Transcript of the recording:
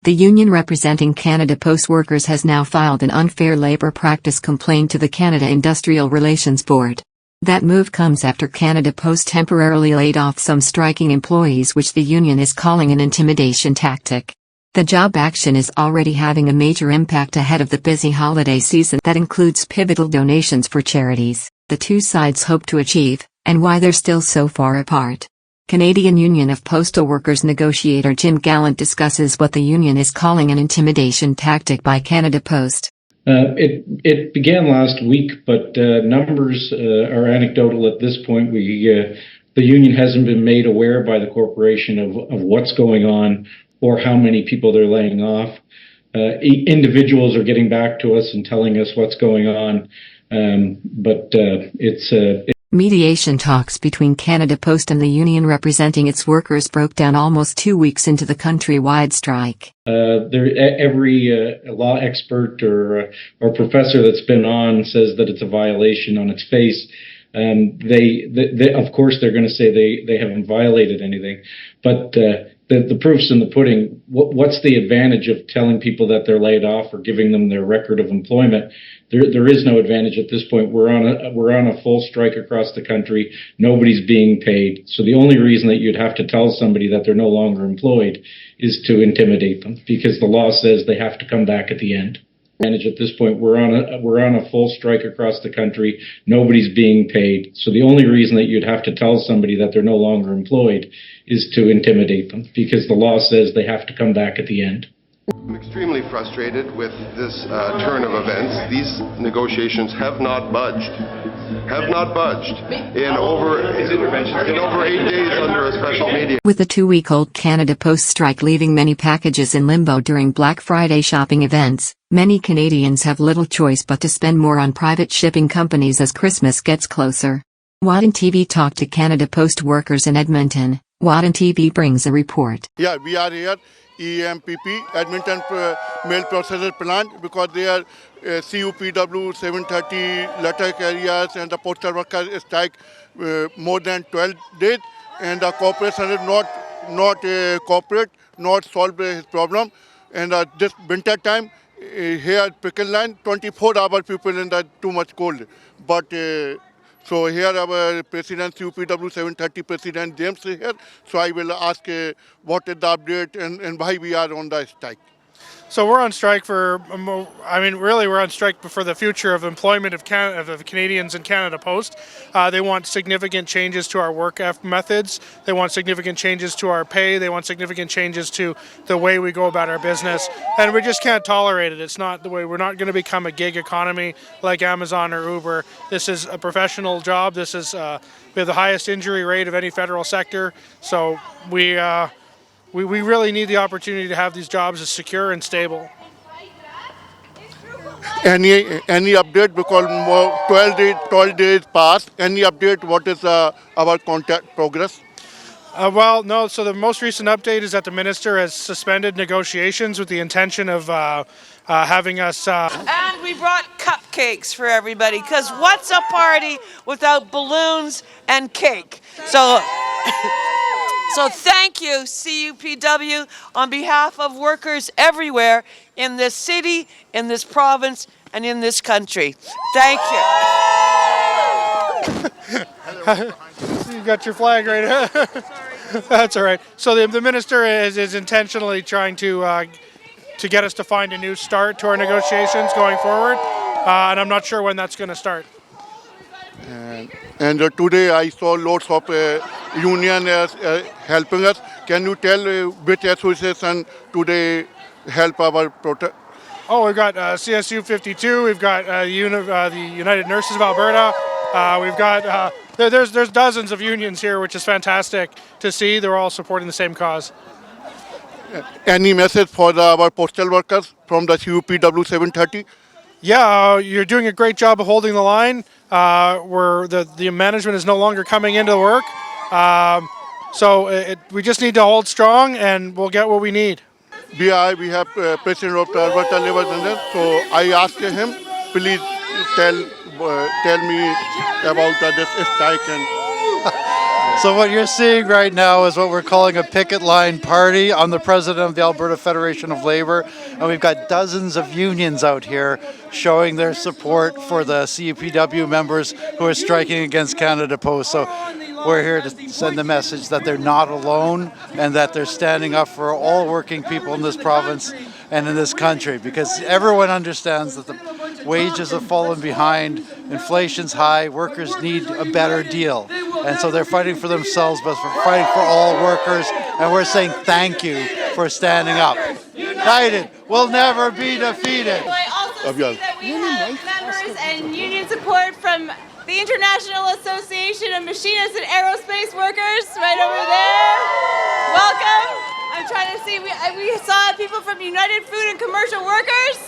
The union representing Canada Post workers has now filed an unfair labour practice complaint to the Canada Industrial Relations Board. That move comes after Canada Post temporarily laid off some striking employees, which the union is calling an intimidation tactic. The job action is already having a major impact ahead of the busy holiday season that includes pivotal donations for charities, the two sides hope to achieve, and why they're still so far apart. Canadian Union of Postal Workers negotiator Jim Gallant discusses what the union is calling an intimidation tactic by Canada Post. It began last week, but numbers are anecdotal at this point. The union hasn't been made aware by the corporation of what's going on or how many people they're laying off. Individuals are getting back to us and telling us what's going on, but Mediation talks between Canada Post and the union representing its workers broke down almost 2 weeks into the countrywide strike. Every law expert or professor that's been on says that it's a violation on its face. They of course they're going to say they haven't violated anything, but the proof's in the pudding. What's the advantage of telling people that they're laid off or giving them their record of employment? There is no advantage at this point. We're on a full strike across the country. Nobody's being paid. So the only reason that you'd have to tell somebody that they're no longer employed is to intimidate them, because the law says they have to come back at the end. At this point, we're on a full strike across the country. Nobody's being paid. So the only reason that you'd have to tell somebody that they're no longer employed is to intimidate them, because the law says they have to come back at the end. I'm extremely frustrated with this turn of events. These negotiations have not budged. In over 8 days under a special meeting. With the 2-week-old Canada Post strike leaving many packages in limbo during Black Friday shopping events, many Canadians have little choice but to spend more on private shipping companies as Christmas gets closer. WATAN TV talked to Canada Post workers in Edmonton. WATAN TV brings a report. Yeah, we are here, EMPP, Edmonton Mail Processor Plant, because they are CUPW 730 letter carriers and the postal workers strike more than 12 days, and the corporation is not cooperate, not solve his problem. And this winter time, here pickle line, 24 hours people in the too much cold. But so here our President, CUPW 730 President James is here. So I will ask what is the update and why we are on the strike. So we're on strike for, we're on strike for the future of employment of Canadians in Canada Post. They want significant changes to our work methods. They want significant changes to our pay. They want significant changes to the way we go about our business. And we just can't tolerate it. It's not the way. We're not going to become a gig economy like Amazon or Uber. This is a professional job. We have the highest injury rate of any federal sector. So we really need the opportunity to have these jobs as secure and stable. Any update, because 12 days passed. Any update? What is our contact progress? No. So the most recent update is that the minister has suspended negotiations with the intention of having us. And we brought cupcakes for everybody, because what's a party without balloons and cake? So thank you, CUPW, on behalf of workers everywhere in this city, in this province, and in this country. Thank you. You got your flag right here. That's all right. So the minister is intentionally trying to get us to find a new start to our negotiations going forward, and I'm not sure when that's going to start. And today I saw lots of union helping us. Can you tell which association today help our protest? Oh, we've got CSU 52. We've got the United Nurses of Alberta. We've got there's dozens of unions here, which is fantastic to see. They're all supporting the same cause. Any message for our postal workers from the CUPW 730? Yeah, you're doing a great job of holding the line. The management is no longer coming into work. We just need to hold strong, and we'll get what we need. We have President of the Alberta Labour Union, so I asked him, please tell me about this strike. So what you're seeing right now is what we're calling a picket line party. I'm the president of the Alberta Federation of Labor, and we've got dozens of unions out here showing their support for the CUPW members who are striking against Canada Post. So we're here to send the message that they're not alone and that they're standing up for all working people in this province and in this country, because everyone understands that the wages have fallen behind, inflation's high, workers need a better deal. And so they're fighting for themselves, but we're fighting for all workers, and we're saying thank you for standing up. United will never be defeated. I also see that we have members and union support from the International Association of Machinists and Aerospace Workers, right over there. Welcome. I'm trying to see, we saw people from United Food and Commercial Workers.